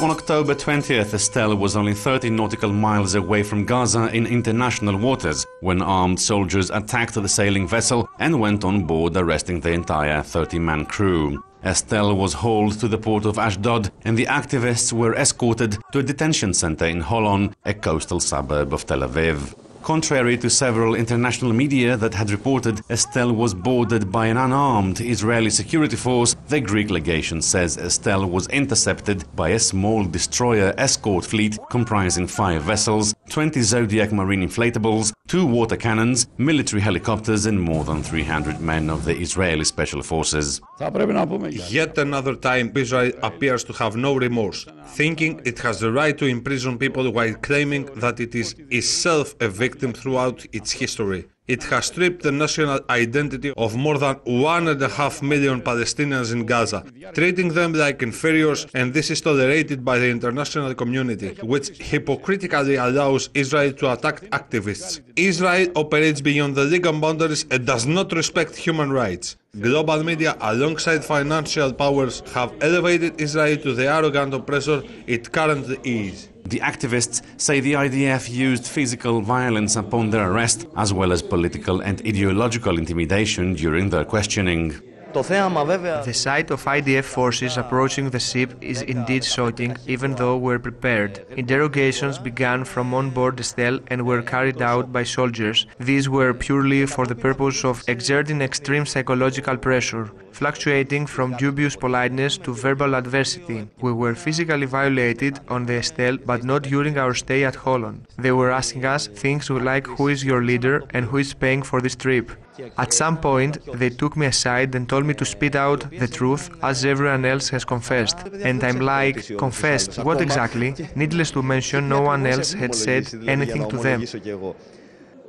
On October 20th, Estelle was only 30 nautical miles away from Gaza in international waters when armed soldiers attacked the sailing vessel and went on board, arresting the entire 30-man crew. Estelle was hauled to the port of Ashdod and the activists were escorted to a detention center in Holon, a coastal suburb of Tel Aviv. Contrary to several international media that had reported Estelle was boarded by an unarmed Israeli security force, the Greek legation says Estelle was intercepted by a small destroyer escort fleet comprising 5 vessels, 20 Zodiac marine inflatables, 2 water cannons, military helicopters and more than 300 men of the Israeli Special Forces. Yet another time Israel appears to have no remorse, thinking it has the right to imprison people while claiming that it is itself a victim throughout its history. It has stripped the national identity of more than 1.5 million Palestinians in Gaza, treating them like inferiors, and this is tolerated by the international community, which hypocritically allows Israel to attack activists. Israel operates beyond the legal boundaries and does not respect human rights. Global media, alongside financial powers, have elevated Israel to the arrogant oppressor it currently is. The activists say the IDF used physical violence upon their arrest, as well as political and ideological intimidation during their questioning. The sight of IDF forces approaching the ship is indeed shocking, even though we're prepared. Interrogations began from on board Estelle and were carried out by soldiers. These were purely for the purpose of exerting extreme psychological pressure, fluctuating from dubious politeness to verbal adversity. We were physically violated on the Estelle, but not during our stay at Holon. They were asking us things like who is your leader and who is paying for this trip. At some point, they took me aside and told me to spit out the truth, as everyone else has confessed. And I'm like, confessed? What exactly? Needless to mention, no one else had said anything to them.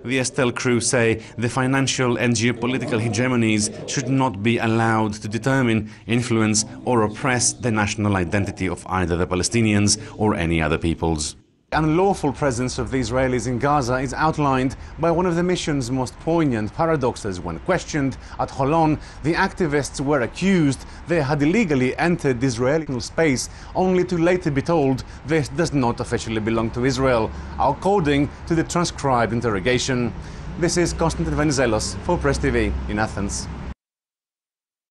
The Estelle crew say the financial and geopolitical hegemonies should not be allowed to determine, influence or oppress the national identity of either the Palestinians or any other peoples. The unlawful presence of the Israelis in Gaza is outlined by one of the mission's most poignant paradoxes. When questioned at Holon, the activists were accused they had illegally entered Israeli space, only to later be told this does not officially belong to Israel, according to the transcribed interrogation. This is Konstantin Venizelos for Press TV in Athens.